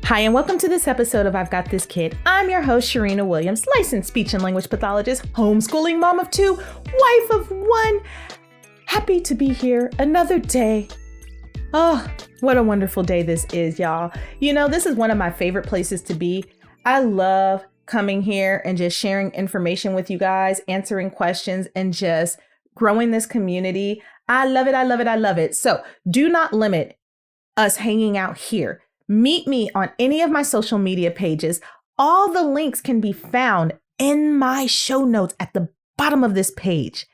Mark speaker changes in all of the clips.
Speaker 1: Hi, and welcome to this episode of I've Got This Kid. I'm your host, Cherina Williams, licensed speech and language pathologist, homeschooling mom of two, wife of one. Happy to be here another day. Oh, what a wonderful day this is, y'all. You know, this is one of my favorite places to be. I love coming here and just sharing information with you guys, answering questions, and just growing this community. I love it. I love it. I love it. So do not limit us hanging out here. Meet me on any of my social media pages. All the links can be found in my show notes at the bottom of this page.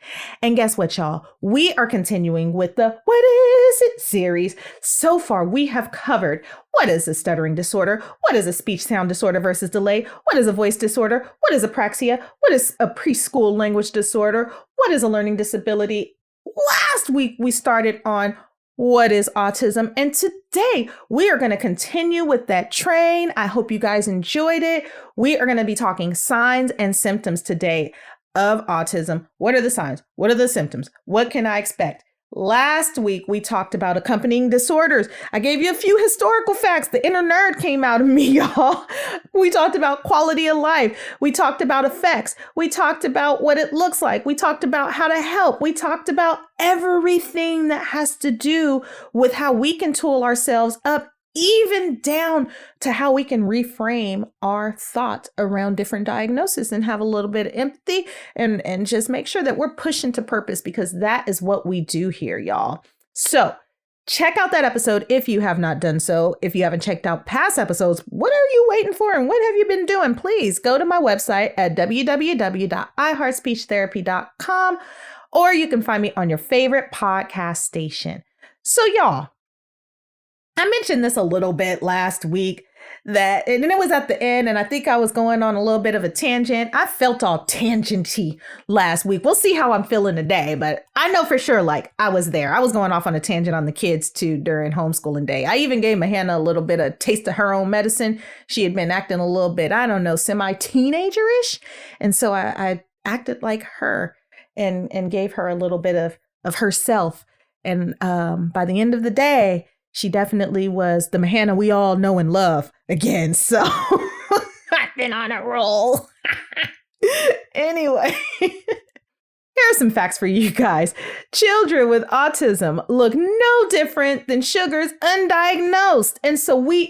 Speaker 1: And guess what, y'all? We are continuing with the What Is It series. So far, we have covered what is a stuttering disorder, what is a speech sound disorder versus delay, what is a voice disorder, what is apraxia, what is a preschool language disorder, what is a learning disability. Last week, we started on what is autism? And today we are going to continue with that train. I hope you guys enjoyed it. We are going to be talking signs and symptoms today of autism. What are the signs? What are the symptoms? What can I expect? Last week, we talked about accompanying disorders. I gave you a few historical facts. The inner nerd came out of me, y'all. We talked about quality of life. We talked about effects. We talked about what it looks like. We talked about how to help. We talked about everything that has to do with how we can tool ourselves up, even down to how we can reframe our thoughts around different diagnoses and have a little bit of empathy and just make sure that we're pushing to purpose, because that is what we do here, y'all. So check out that episode if you have not done so. If you haven't checked out past episodes, what are you waiting for and what have you been doing? Please go to my website at www.iheartspeechtherapy.com, or you can find me on your favorite podcast station. So y'all, I mentioned this a little bit last week and it was at the end, and I think I was going on a little bit of a tangent. I felt all tangenty last week. We'll see how I'm feeling today, but I know for sure, like, I was there. I was going off on a tangent on the kids too during homeschooling day. I even gave Hannah a little bit of taste of her own medicine. She had been acting a little bit, I don't know, semi-teenager-ish. And so I acted like her and gave her a little bit of herself. And by the end of the day, she definitely was the Hannah we all know and love again. So I've been on a roll. Anyway, here are some facts for you guys. Children with autism look no different than sugars undiagnosed. And so we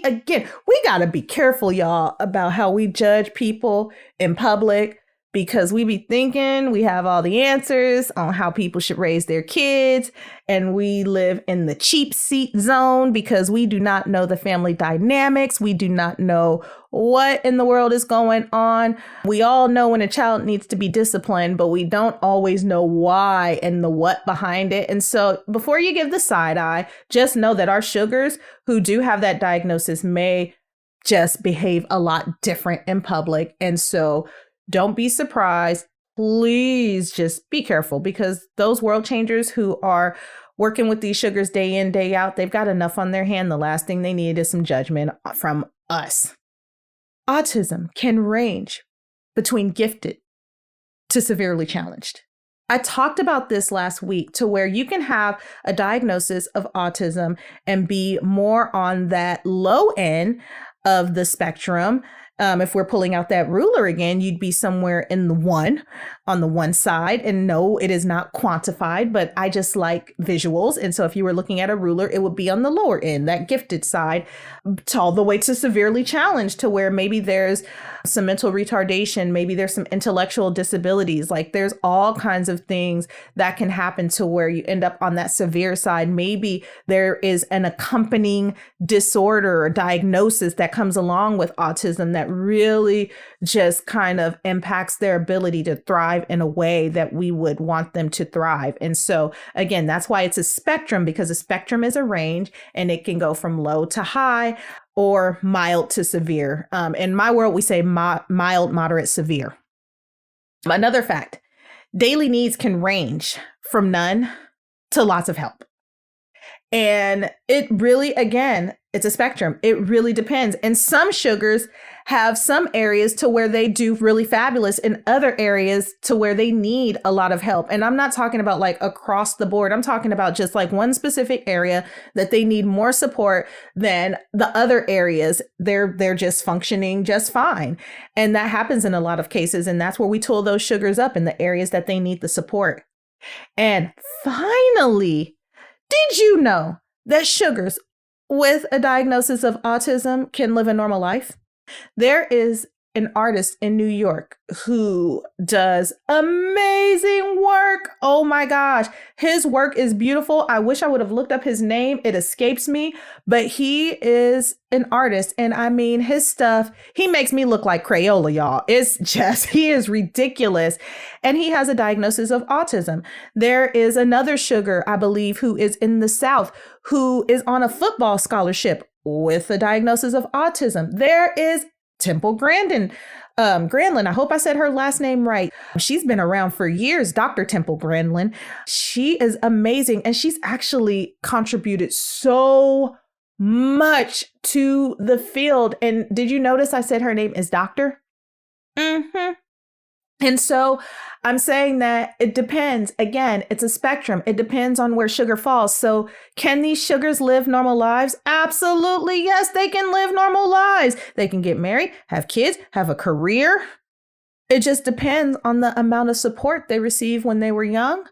Speaker 1: got to be careful, y'all, about how we judge people in public, because we be thinking we have all the answers on how people should raise their kids. And we live in the cheap seat zone because we do not know the family dynamics. We do not know what in the world is going on. We all know when a child needs to be disciplined, but we don't always know why and the what behind it. And so before you give the side eye, just know that our sugars who do have that diagnosis may just behave a lot different in public. And so don't be surprised. Please just be careful, because those world changers who are working with these sugars day in, day out, they've got enough on their hand. The last thing they need is some judgment from us. Autism can range between gifted to severely challenged. I talked about this last week, to where you can have a diagnosis of autism and be more on that low end of the spectrum. If we're pulling out that ruler again, you'd be somewhere in the one, on the one side. And no, it is not quantified, but I just like visuals. And so if you were looking at a ruler, it would be on the lower end, that gifted side, to all the way to severely challenged, to where maybe there's some mental retardation, maybe there's some intellectual disabilities. Like, there's all kinds of things that can happen to where you end up on that severe side. Maybe there is an accompanying disorder or diagnosis that comes along with autism that really just kind of impacts their ability to thrive in a way that we would want them to thrive. And so again, that's why it's a spectrum, because a spectrum is a range, and it can go from low to high or mild to severe. In my world, we say mild, moderate, severe. Another fact, daily needs can range from none to lots of help. And it really, again, It's a spectrum. It really depends. And some sugars have some areas to where they do really fabulous and other areas to where they need a lot of help. And I'm not talking about like across the board. I'm talking about just like one specific area that they need more support than the other areas. They're just functioning just fine. And that happens in a lot of cases. And that's where we tool those sugars up in the areas that they need the support. And finally, did you know that sugars with a diagnosis of autism can live a normal life? There is an artist in New York who does amazing work. Oh my gosh. His work is beautiful. I wish I would have looked up his name. It escapes me, but he is an artist. And I mean, his stuff, he makes me look like Crayola, y'all. It's just, he is ridiculous. And he has a diagnosis of autism. There is another sugar, I believe, who is in the South, who is on a football scholarship with a diagnosis of autism. There is Temple Grandin. Grandlin, I hope I said her last name right. She's been around for years, Dr. Temple Grandlin. She is amazing, and she's actually contributed so much to the field. And did you notice I said her name is Doctor? Mm-hmm. And so I'm saying that it depends. Again, it's a spectrum. It depends on where sugar falls. So can these sugars live normal lives? Absolutely. Yes, they can live normal lives. They can get married, have kids, have a career. It just depends on the amount of support they received when they were young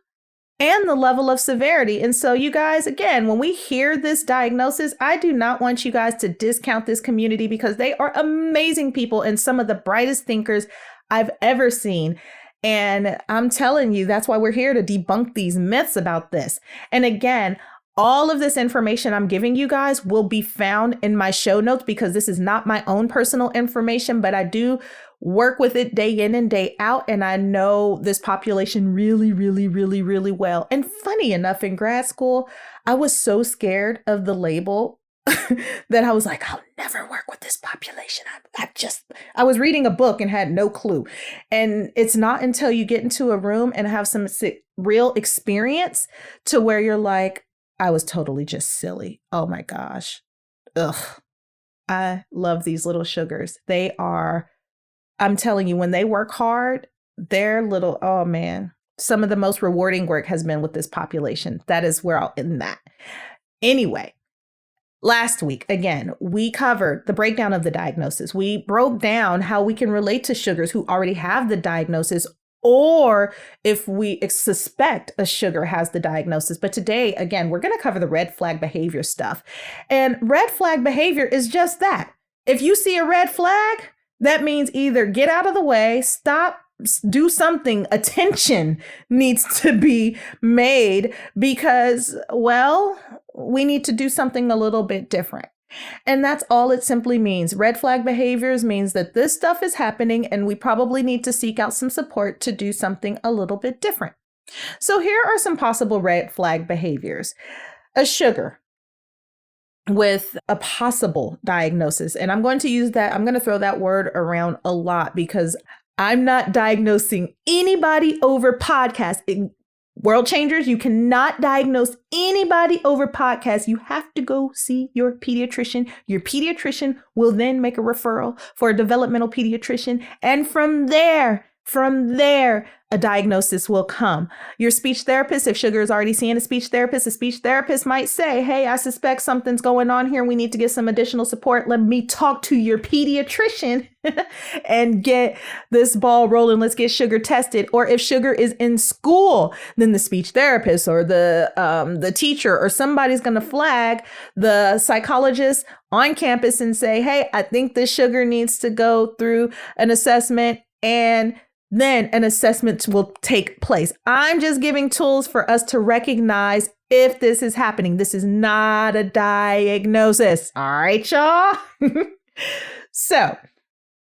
Speaker 1: and the level of severity. And so you guys, again, when we hear this diagnosis, I do not want you guys to discount this community because they are amazing people and some of the brightest thinkers I've ever seen. And I'm telling you, that's why we're here to debunk these myths about this. And again, all of this information I'm giving you guys will be found in my show notes because this is not my own personal information, but I do work with it day in and day out. And I know this population really, really, really, really well. And funny enough, in grad school, I was so scared of the label that I was like, I'll never work with this population. I was reading a book and had no clue. And it's not until you get into a room and have some real experience to where you're like, I was totally just silly. Oh my gosh. Ugh. I love these little sugars. They are, I'm telling you, when they work hard, they're little, oh man, some of the most rewarding work has been with this population. That is where I'll end that. Anyway. Last week, again, we covered the breakdown of the diagnosis. We broke down how we can relate to sugars who already have the diagnosis or if we suspect a sugar has the diagnosis. But today, again, we're going to cover the red flag behavior stuff. And red flag behavior is just that. If you see a red flag, that means either get out of the way, stop, do something, attention needs to be made because, well, we need to do something a little bit different. And that's all it simply means. Red flag behaviors means that this stuff is happening and we probably need to seek out some support to do something a little bit different. So here are some possible red flag behaviors. A sugar with a possible diagnosis. And I'm going to throw that word around a lot because I'm not diagnosing anybody over podcast. World changers, you cannot diagnose anybody over podcast. You have to go see your pediatrician. Your pediatrician will then make a referral for a developmental pediatrician. And from there, a diagnosis will come. Your speech therapist, if sugar is already seeing a speech therapist might say, hey, I suspect something's going on here. We need to get some additional support. Let me talk to your pediatrician and get this ball rolling. Let's get sugar tested. Or if sugar is in school, then the speech therapist or the teacher or somebody's going to flag the psychologist on campus and say, hey, I think this sugar needs to go through an assessment, and then an assessment will take place. I'm just giving tools for us to recognize if this is happening. This is not a diagnosis. All right, y'all? So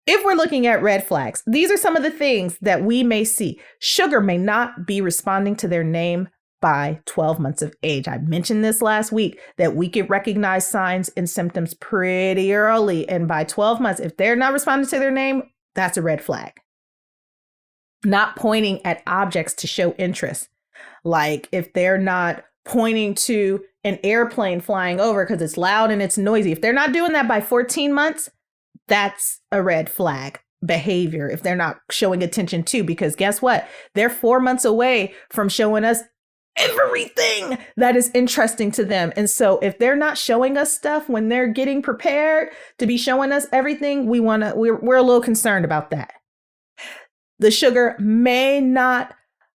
Speaker 1: if we're looking at red flags, these are some of the things that we may see. Sugar may not be responding to their name by 12 months of age. I mentioned this last week that we can recognize signs and symptoms pretty early. And by 12 months, if they're not responding to their name, that's a red flag. Not pointing at objects to show interest. Like if they're not pointing to an airplane flying over because it's loud and it's noisy. If they're not doing that by 14 months, that's a red flag behavior if they're not showing attention to, because guess what? They're 4 months away from showing us everything that is interesting to them. And so if they're not showing us stuff when they're getting prepared to be showing us everything, we're a little concerned about that. The sugar may not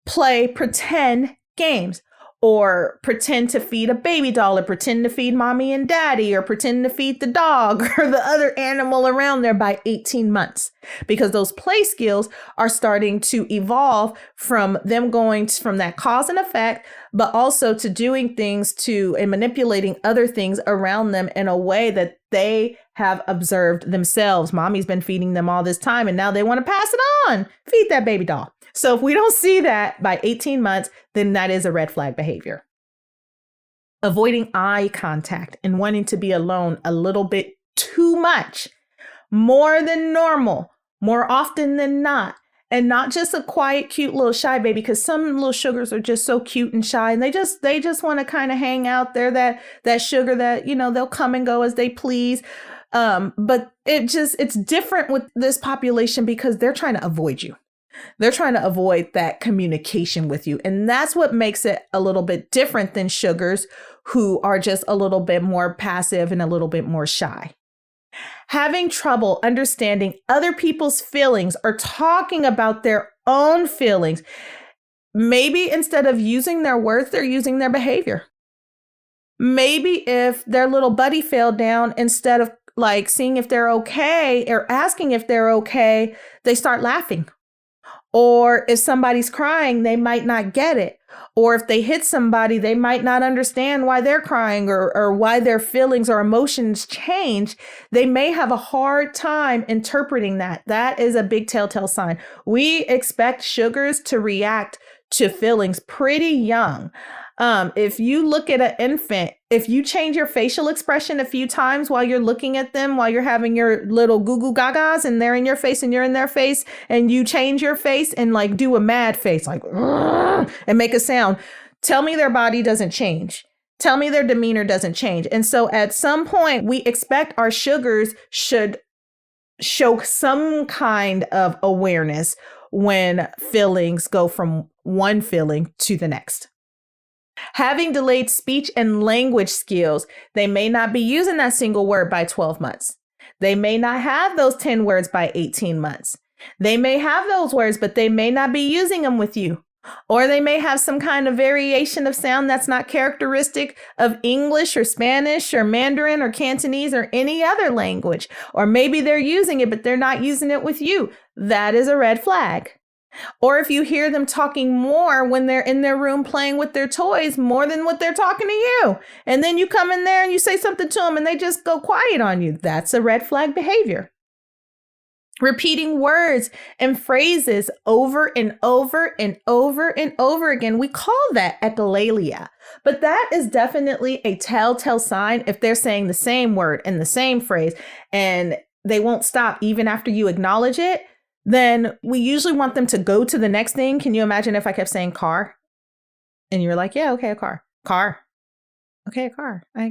Speaker 1: play pretend games or pretend to feed a baby doll or pretend to feed mommy and daddy or pretend to feed the dog or the other animal around there by 18 months, because those play skills are starting to evolve from them going from that cause and effect, but also to doing things and manipulating other things around them in a way that they have observed themselves. Mommy's been feeding them all this time and now they want to pass it on. Feed that baby doll. So if we don't see that by 18 months, then that is a red flag behavior. Avoiding eye contact and wanting to be alone a little bit too much, more than normal, more often than not. And not just a quiet, cute little shy baby, because some little sugars are just so cute and shy and they just want to kind of hang out there, that sugar that, they'll come and go as they please. But it's different with this population because they're trying to avoid you. They're trying to avoid that communication with you. And that's what makes it a little bit different than sugars who are just a little bit more passive and a little bit more shy. Having trouble understanding other people's feelings or talking about their own feelings. Maybe instead of using their words, they're using their behavior. Maybe if their little buddy fell down, instead of like seeing if they're okay or asking if they're okay, they start laughing. Or if somebody's crying, they might not get it. Or if they hit somebody, they might not understand why they're crying or why their feelings or emotions change. They may have a hard time interpreting that. That is a big telltale sign. We expect sugars to react to feelings pretty young. If you look at an infant, if you change your facial expression a few times while you're looking at them, while you're having your little goo goo gagas and they're in your face and you're in their face, and you change your face and like do a mad face, like, and make a sound, tell me their body doesn't change. Tell me their demeanor doesn't change. And so at some point, we expect our sugars should show some kind of awareness when feelings go from one feeling to the next. Having delayed speech and language skills, they may not be using that single word by 12 months. They may not have those 10 words by 18 months. They may have those words, but they may not be using them with you. Or they may have some kind of variation of sound that's not characteristic of English or Spanish or Mandarin or Cantonese or any other language. Or maybe they're using it, but they're not using it with you. That is a red flag. Or if you hear them talking more when they're in their room playing with their toys more than what they're talking to you, and then you come in there and you say something to them and they just go quiet on you, that's a red flag behavior. Repeating words and phrases over and over and over and over again, we call that echolalia. But that is definitely a telltale sign if they're saying the same word and the same phrase and they won't stop even after you acknowledge it. Then we usually want them to go to the next thing. Can you imagine if I kept saying car? And you're like, yeah, okay, a car. Car. Okay, a car. I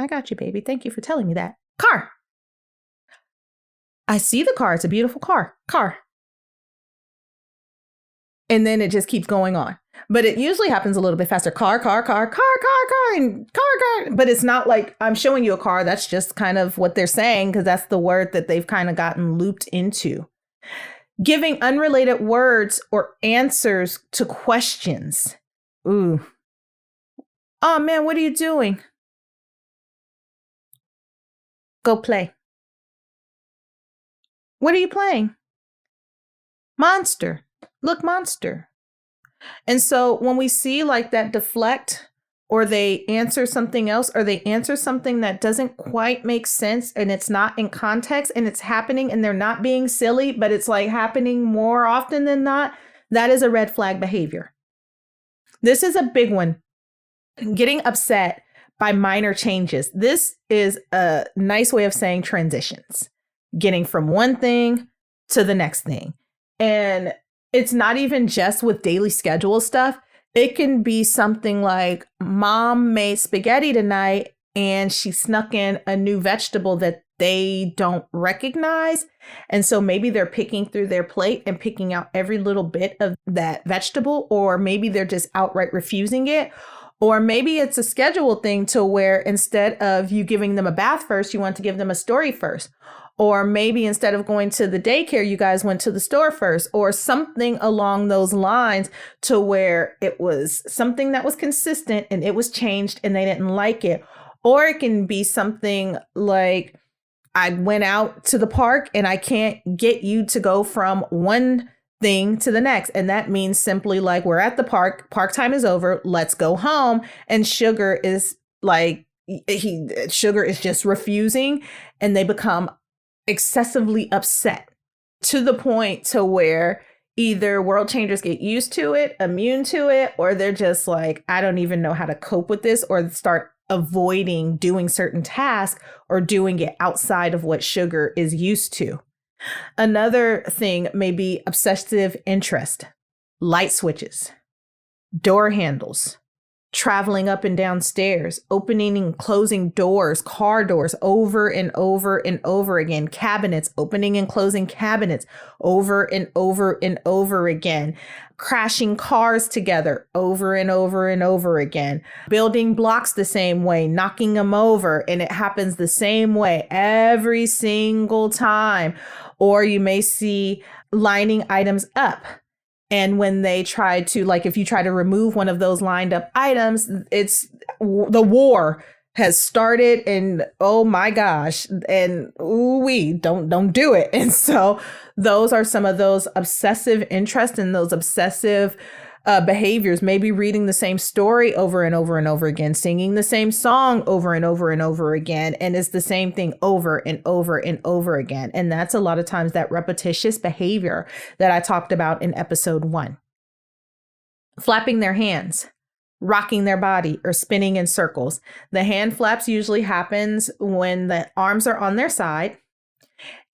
Speaker 1: got you, baby. Thank you for telling me that. Car. I see the car. It's a beautiful car. Car. And then it just keeps going on. But it usually happens a little bit faster. Car, car, car, car, car, car, and car. But it's not like I'm showing you a car. That's just kind of what they're saying because that's the word that they've kind of gotten looped into. Giving unrelated words or answers to questions. Ooh. Oh man, what are you doing? Go play. What are you playing? Monster. Look, monster. And so when we see like that deflect, or they answer something else, or they answer something that doesn't quite make sense and it's not in context and it's happening and they're not being silly, but it's like happening more often than not, that is a red flag behavior. This is a big one. Getting upset by minor changes. This is a nice way of saying transitions. Getting from one thing to the next thing. And it's not even just with daily schedule stuff. It can be something like mom made spaghetti tonight and she snuck in a new vegetable that they don't recognize. And so maybe they're picking through their plate and picking out every little bit of that vegetable, or maybe they're just outright refusing it. Or maybe it's a schedule thing to where instead of you giving them a bath first, you want to give them a story first. Or maybe instead of going to the daycare, you guys went to the store first, or something along those lines, to where it was something that was consistent and it was changed and they didn't like it. Or it can be something like, I went out to the park and I can't get you to go from one thing to the next. And that means simply like, we're at the park time is over, let's go home. And Sugar is like, Sugar is just refusing, and they become excessively upset to the point to where either world changers get used to it, immune to it, or they're just like, I don't even know how to cope with this, or start avoiding doing certain tasks or doing it outside of what Sugar is used to. Another thing may be obsessive interest, light switches, door handles, traveling up and down stairs, opening and closing doors, car doors over and over and over again, cabinets, opening and closing cabinets over and over and over again, crashing cars together over and over and over again, building blocks the same way, knocking them over, and it happens the same way every single time. Or you may see lining items up. And when they try to, like, if you try to remove one of those lined up items, it's the war has started, and oh my gosh, and we don't do it. And so those are some of those obsessive interests and those obsessive behaviors, maybe reading the same story over and over and over again, singing the same song over and over and over again. And it's the same thing over and over and over again. And that's a lot of times that repetitious behavior that I talked about in episode 1. Flapping their hands, rocking their body, or spinning in circles. The hand flaps usually happens when the arms are on their side.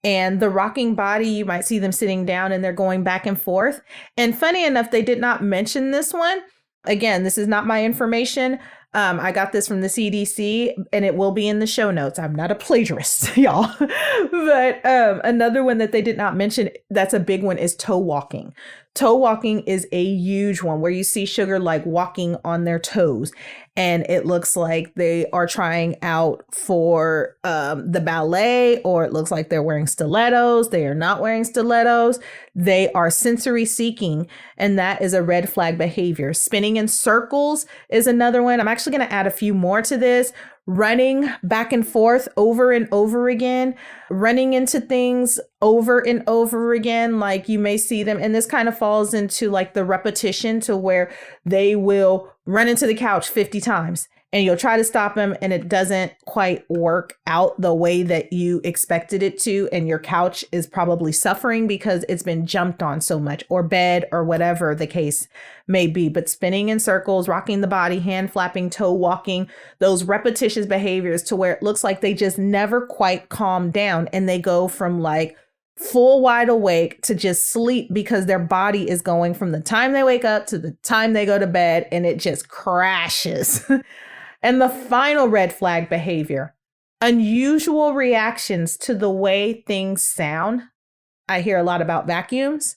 Speaker 1: And the rocking body, you might see them sitting down and they're going back and forth. And funny enough, they did not mention this one. Again, this is not my information. I got this from the CDC, and it will be in the show notes. I'm not a plagiarist, y'all. But another one that they did not mention, that's a big one, is toe walking. Toe walking is a huge one, where you see Sugar like walking on their toes, and it looks like they are trying out for the ballet, or it looks like they're wearing stilettos. They are not wearing stilettos. They are sensory seeking, and that is a red flag behavior. Spinning in circles is another one. I'm actually going to add a few more to this. Running back and forth over and over again, running into things over and over again. Like, you may see them, and this kind of falls into like the repetition, to where they will run into the couch 50 times and you'll try to stop them, and it doesn't quite work out the way that you expected it to. And your couch is probably suffering because it's been jumped on so much, or bed, or whatever the case may be. But spinning in circles, rocking the body, hand flapping, toe walking, those repetitious behaviors, to where it looks like they just never quite calm down, and they go from like full wide awake to just sleep, because their body is going from the time they wake up to the time they go to bed, and it just crashes. And the final red flag behavior, unusual reactions to the way things sound. I hear a lot about vacuums,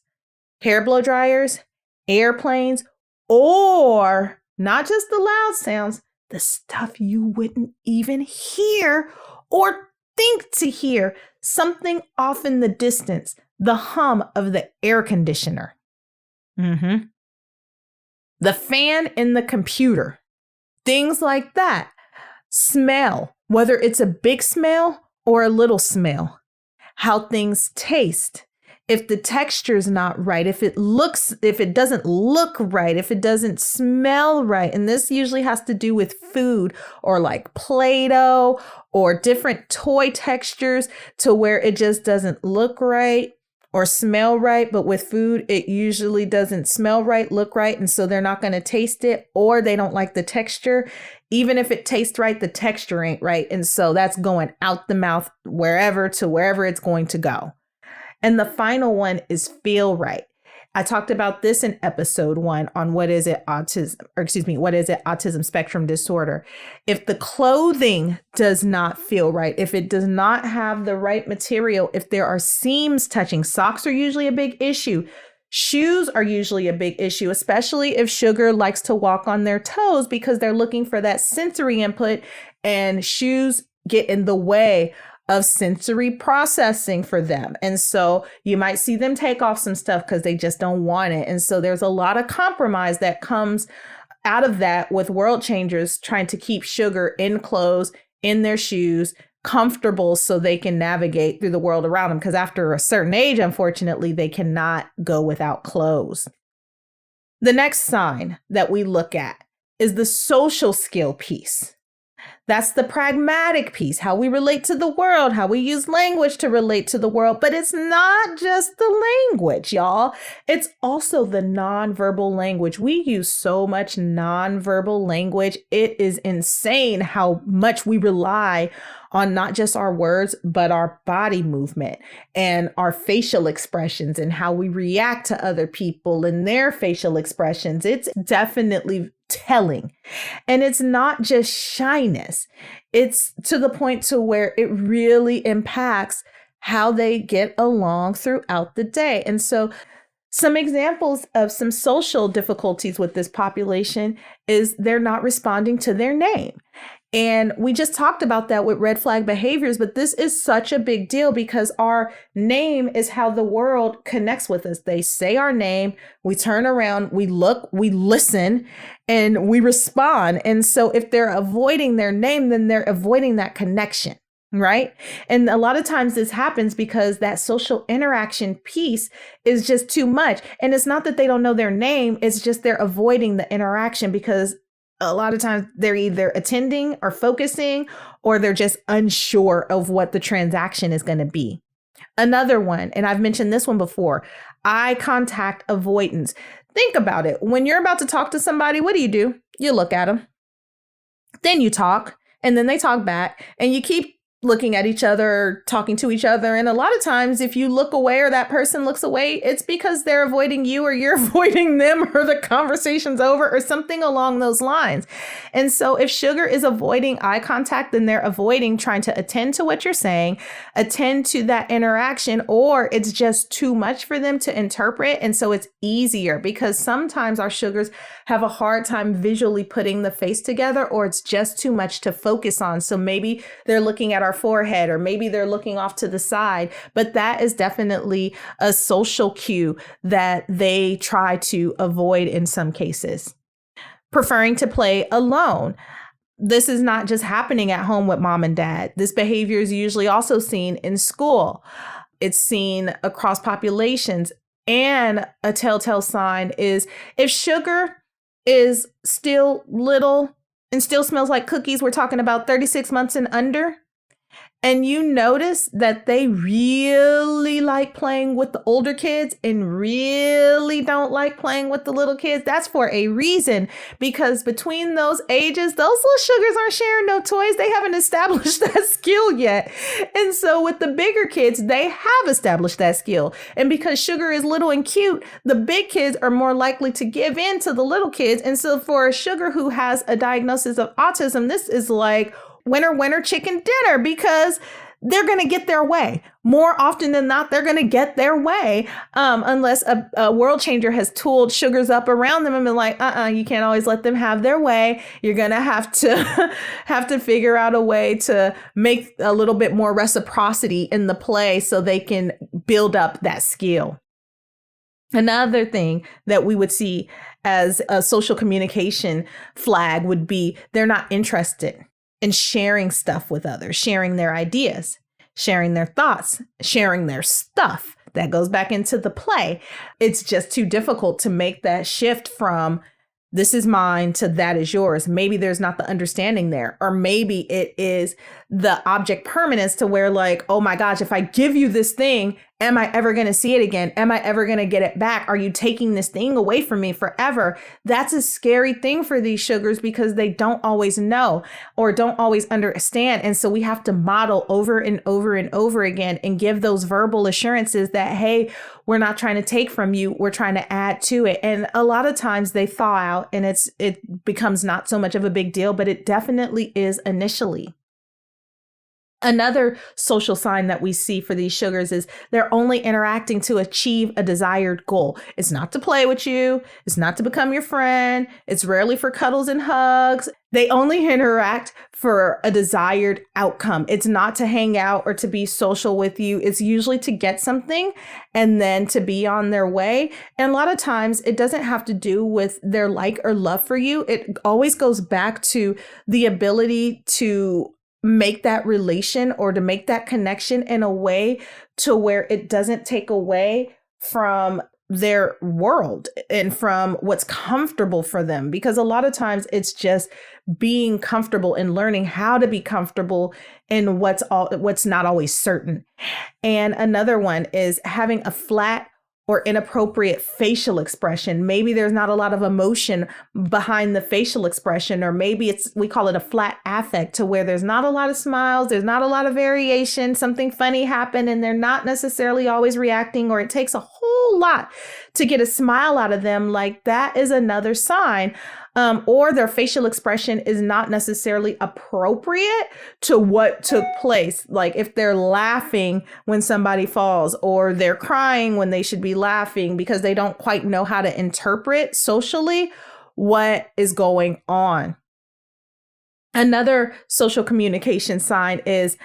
Speaker 1: hair blow dryers, airplanes, or not just the loud sounds, the stuff you wouldn't even hear or think to hear, something off in the distance, the hum of the air conditioner. The fan in the computer. Things like that. Smell, whether it's a big smell or a little smell. How things taste. If the texture's not right, if it doesn't look right, if it doesn't smell right. And this usually has to do with food, or like Play-Doh, or different toy textures, to where it just doesn't look right or smell right. But with food, it usually doesn't smell right, look right. And so they're not going to taste it, or they don't like the texture. Even if it tastes right, the texture ain't right. And so that's going out the mouth wherever it's going to go. And the final one is feel right. I talked about this in episode 1 on what is it autism spectrum disorder. If the clothing does not feel right, if it does not have the right material, if there are seams touching, socks are usually a big issue. Shoes are usually a big issue, especially if sugar likes to walk on their toes because they're looking for that sensory input, and shoes get in the way of sensory processing for them. And so you might see them take off some stuff because they just don't want it. And so there's a lot of compromise that comes out of that with world changers trying to keep sugar in clothes, in their shoes, comfortable so they can navigate through the world around them. Because after a certain age, unfortunately, they cannot go without clothes. The next sign that we look at is the social skill piece. That's the pragmatic piece, how we relate to the world, how we use language to relate to the world. But it's not just the language, y'all. It's also the nonverbal language. We use so much nonverbal language. It is insane how much we rely on not just our words, but our body movement and our facial expressions and how we react to other people and their facial expressions. It's definitely telling. And it's not just shyness. It's to the point to where it really impacts how they get along throughout the day. And so some examples of some social difficulties with this population is they're not responding to their name. And we just talked about that with red flag behaviors, but this is such a big deal because our name is how the world connects with us. They say our name, we turn around, we look, we listen, and we respond. And so if they're avoiding their name, then they're avoiding that connection, right? And a lot of times this happens because that social interaction piece is just too much. And it's not that they don't know their name, it's just they're avoiding the interaction because a lot of times they're either attending or focusing, or they're just unsure of what the transaction is going to be. Another one, and I've mentioned this one before, eye contact avoidance. Think about it. When you're about to talk to somebody, what do? You look at them, then you talk, and then they talk back, and you keep looking at each other, talking to each other. And a lot of times if you look away or that person looks away, it's because they're avoiding you or you're avoiding them or the conversation's over or something along those lines. And so if sugar is avoiding eye contact, then they're avoiding trying to attend to what you're saying, attend to that interaction, or it's just too much for them to interpret. And so it's easier because sometimes our sugars have a hard time visually putting the face together, or it's just too much to focus on. So maybe they're looking at our forehead, or maybe they're looking off to the side, but that is definitely a social cue that they try to avoid in some cases. Preferring to play alone. This is not just happening at home with mom and dad. This behavior is usually also seen in school. It's seen across populations. And a telltale sign is if sugar is still little and still smells like cookies, we're talking about 36 months and under, and you notice that they really like playing with the older kids and really don't like playing with the little kids, that's for a reason, because between those ages, those little sugars aren't sharing no toys. They haven't established that skill yet. And so with the bigger kids, they have established that skill. And because sugar is little and cute, the big kids are more likely to give in to the little kids. And so for a sugar who has a diagnosis of autism, this is like winner, winner, chicken dinner, because they're going to get their way. More often than not, they're going to get their way unless a world changer has tooled sugars up around them and been like, you can't always let them have their way. You're going to have to figure out a way to make a little bit more reciprocity in the play so they can build up that skill. Another thing that we would see as a social communication flag would be they're not interested in sharing stuff with others, sharing their ideas, sharing their thoughts, sharing their stuff. That goes back into the play. It's just too difficult to make that shift from this is mine to that is yours. Maybe there's not the understanding there, or maybe it is the object permanence to where like, oh my gosh, if I give you this thing Am I ever going to see it again? Am I ever going to get it back? Are you taking this thing away from me forever? That's a scary thing for these sugars because they don't always know or don't always understand. And so we have to model over and over and over again and give those verbal assurances that, hey, we're not trying to take from you. We're trying to add to it. And a lot of times they thaw out and it becomes not so much of a big deal, but it definitely is initially. Another social sign that we see for these sugars is they're only interacting to achieve a desired goal. It's not to play with you. It's not to become your friend. It's rarely for cuddles and hugs. They only interact for a desired outcome. It's not to hang out or to be social with you. It's usually to get something and then to be on their way. And a lot of times it doesn't have to do with their like or love for you. It always goes back to the ability to make that relation or to make that connection in a way to where it doesn't take away from their world and from what's comfortable for them. Because a lot of times it's just being comfortable and learning how to be comfortable in what's not always certain. And another one is having a flat or inappropriate facial expression. Maybe there's not a lot of emotion behind the facial expression, or maybe we call it a flat affect, to where there's not a lot of smiles, there's not a lot of variation, something funny happened and they're not necessarily always reacting, or it takes a whole lot to get a smile out of them. Like that is another sign. Or their facial expression is not necessarily appropriate to what took place. Like if they're laughing when somebody falls, or they're crying when they should be laughing because they don't quite know how to interpret socially what is going on. Another social communication sign is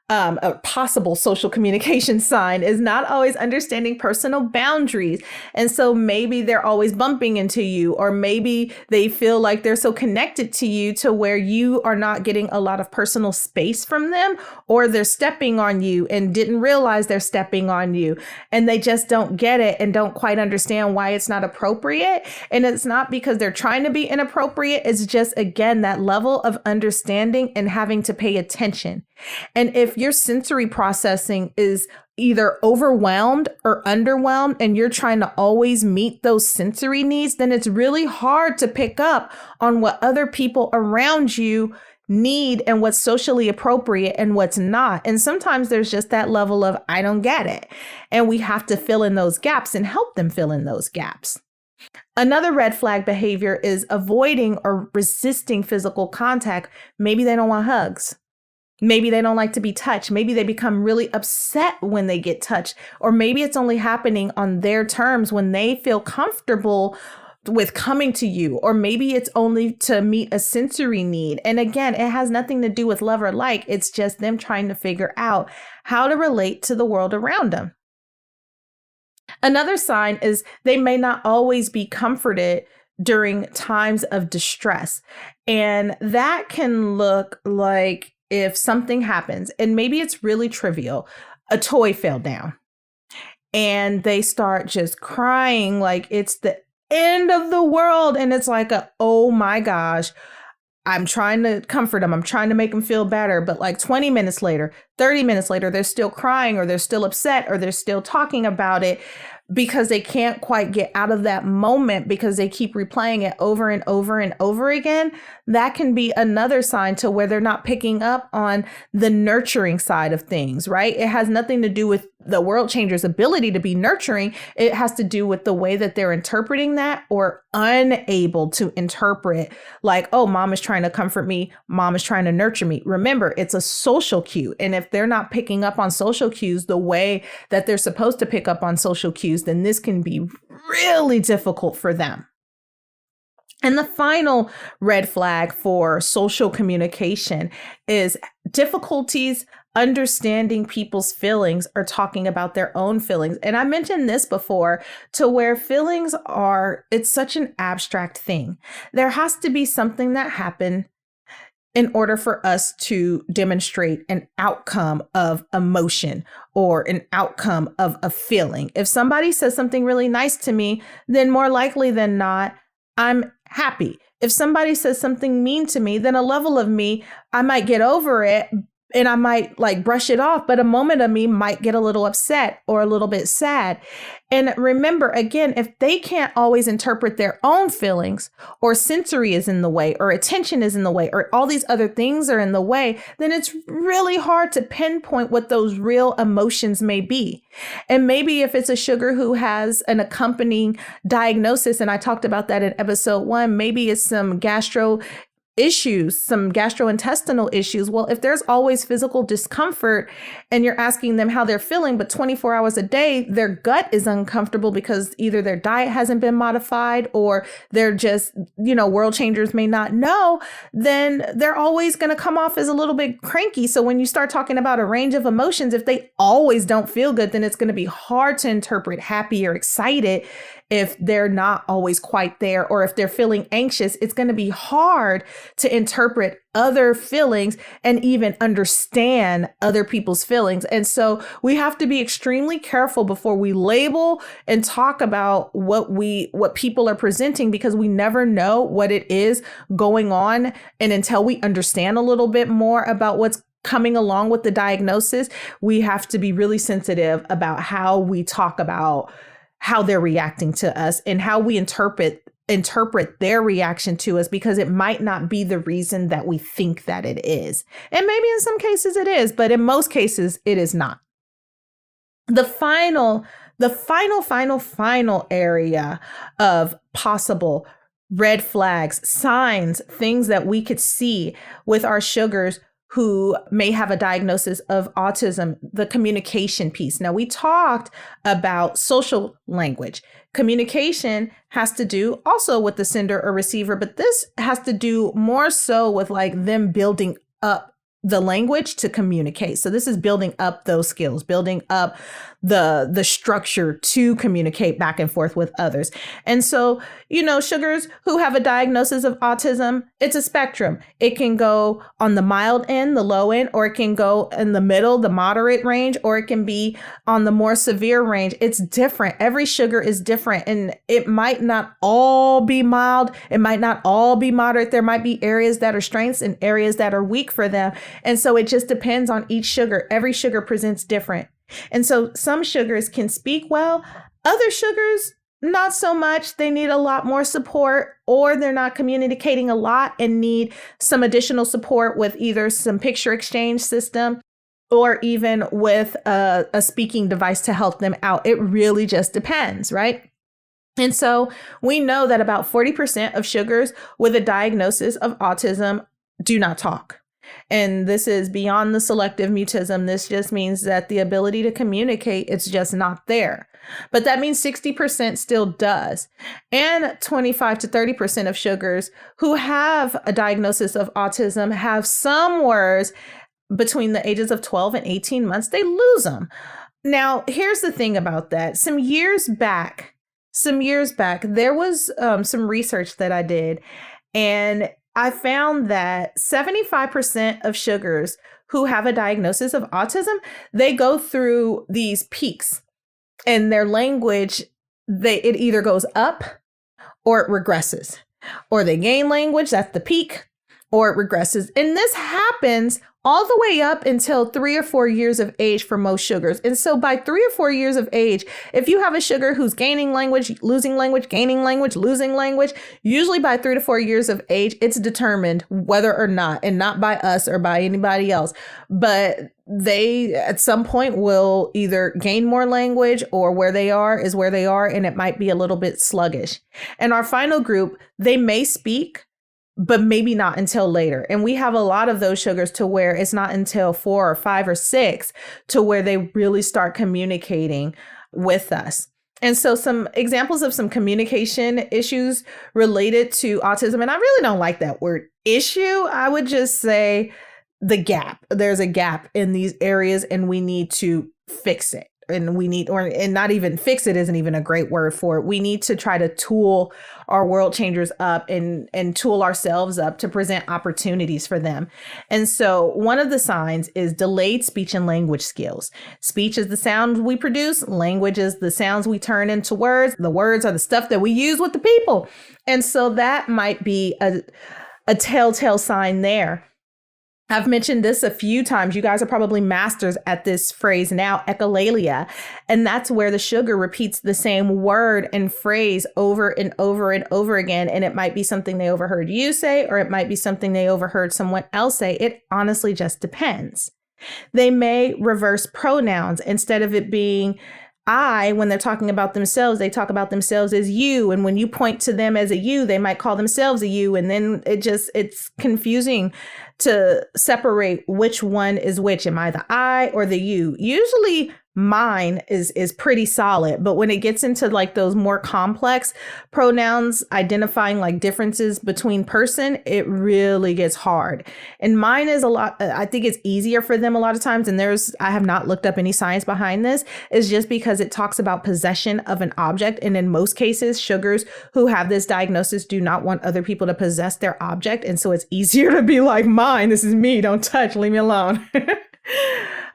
Speaker 1: a possible social communication sign is not always understanding personal boundaries. And so maybe they're always bumping into you, or maybe they feel like they're so connected to you to where you are not getting a lot of personal space from them, or they're stepping on you and didn't realize they're stepping on you, and they just don't get it and don't quite understand why it's not appropriate. And it's not because they're trying to be inappropriate. It's just, again, that level of understanding and having to pay attention. And if your sensory processing is either overwhelmed or underwhelmed, and you're trying to always meet those sensory needs, then it's really hard to pick up on what other people around you need and what's socially appropriate and what's not. And sometimes there's just that level of, I don't get it. And we have to fill in those gaps and help them fill in those gaps. Another red flag behavior is avoiding or resisting physical contact. Maybe they don't want hugs. Maybe they don't like to be touched. Maybe they become really upset when they get touched, or maybe it's only happening on their terms when they feel comfortable with coming to you, or maybe it's only to meet a sensory need. And again, it has nothing to do with love or like. It's just them trying to figure out how to relate to the world around them. Another sign is they may not always be comforted during times of distress. And that can look like if something happens, and maybe it's really trivial, a toy fell down and they start just crying like it's the end of the world. And it's like, oh my gosh, I'm trying to comfort them. I'm trying to make them feel better. But like 20 minutes later, 30 minutes later, they're still crying, or they're still upset, or they're still talking about it, because they can't quite get out of that moment because they keep replaying it over and over and over again. That can be another sign to where they're not picking up on the nurturing side of things, right? It has nothing to do with the world changer's ability to be nurturing. It has to do with the way that they're interpreting that, or unable to interpret, like, oh, mom is trying to comfort me. Mom is trying to nurture me. Remember, it's a social cue. And if they're not picking up on social cues the way that they're supposed to pick up on social cues, then this can be really difficult for them. And the final red flag for social communication is difficulties understanding people's feelings or talking about their own feelings. And I mentioned this before, to where feelings it's such an abstract thing. There has to be something that happened in order for us to demonstrate an outcome of emotion or an outcome of a feeling. If somebody says something really nice to me, then more likely than not, I'm happy. If somebody says something mean to me, then a level of me, I might get over it and I might like brush it off, but a moment of me might get a little upset or a little bit sad. And remember, again, if they can't always interpret their own feelings, or sensory is in the way, or attention is in the way, or all these other things are in the way, then it's really hard to pinpoint what those real emotions may be. And maybe if it's a sugar who has an accompanying diagnosis, and I talked about that in episode 1, maybe it's some issues, some gastrointestinal issues. Well, if there's always physical discomfort and you're asking them how they're feeling, but 24 hours a day, their gut is uncomfortable because either their diet hasn't been modified or they're just, world changers may not know, then they're always going to come off as a little bit cranky. So when you start talking about a range of emotions, if they always don't feel good, then it's going to be hard to interpret happy or excited if they're not always quite there, or if they're feeling anxious. It's going to be hard to interpret other feelings and even understand other people's feelings. And so we have to be extremely careful before we label and talk about what people are presenting, because we never know what it is going on. And until we understand a little bit more about what's coming along with the diagnosis, we have to be really sensitive about how we talk about how they're reacting to us and how we interpret their reaction to us, because it might not be the reason that we think that it is. And maybe in some cases it is, but in most cases it is not. The final area of possible red flags, signs, things that we could see with our sugars who may have a diagnosis of autism, the communication piece. Now, we talked about social language. Communication has to do also with the sender or receiver, but this has to do more so with like them building up the language to communicate. So this is building up those skills, building up the structure to communicate back and forth with others. And so, sugars who have a diagnosis of autism, it's a spectrum. It can go on the mild end, the low end, or it can go in the middle, the moderate range, or it can be on the more severe range. It's different. Every sugar is different, and it might not all be mild. It might not all be moderate. There might be areas that are strengths and areas that are weak for them. And so it just depends on each sugar. Every sugar presents different. And so some sugars can speak well, other sugars, not so much. They need a lot more support, or they're not communicating a lot and need some additional support with either some picture exchange system or even with a speaking device to help them out. It really just depends, right? And so we know that about 40% of sugars with a diagnosis of autism do not talk. And this is beyond the selective mutism. This just means that the ability to communicate, it's just not there. But that means 60% still does. And 25 to 30% of sugars who have a diagnosis of autism have some words between the ages of 12 and 18 months. They lose them. Now, here's the thing about that. Some years back, there was some research that I did, and I found that 75% of sugars who have a diagnosis of autism, they go through these peaks, and their language, it either goes up or it regresses, or they gain language, that's the peak, or it regresses. And this happens all the way up until 3 or 4 years of age for most sugars. And so by 3 or 4 years of age, if you have a sugar who's gaining language, losing language, gaining language, losing language, usually by 3 to 4 years of age, it's determined whether or not, and not by us or by anybody else, but they at some point will either gain more language, or where they are is where they are, and it might be a little bit sluggish. And our final group, they may speak, but maybe not until later. And we have a lot of those sugars to where it's not until 4 or 5 or 6 to where they really start communicating with us. And so some examples of some communication issues related to autism, and I really don't like that word issue. I would just say the gap. There's a gap in these areas, and we need to fix it. And not even fix it isn't even a great word for it. We need to try to tool our world changers up and tool ourselves up to present opportunities for them. And so one of the signs is delayed speech and language skills. Speech is the sound we produce. Language is the sounds we turn into words. The words are the stuff that we use with the people. And so that might be a telltale sign there. I've mentioned this a few times. You guys are probably masters at this phrase now, echolalia. And that's where the sugar repeats the same word and phrase over and over and over again. And it might be something they overheard you say, or it might be something they overheard someone else say. It honestly just depends. They may reverse pronouns. Instead of it being I, when they're talking about themselves, they talk about themselves as you. And when you point to them as a you, they might call themselves a you. And then it's confusing to separate which one is which. Am I the I or the you? Usually mine is pretty solid. But when it gets into like those more complex pronouns, identifying like differences between person, it really gets hard. And mine is a lot, I think it's easier for them a lot of times. And I have not looked up any science behind this, is just because it talks about possession of an object. And in most cases, sugars who have this diagnosis do not want other people to possess their object. And so it's easier to be like, mine, this is me, don't touch, leave me alone.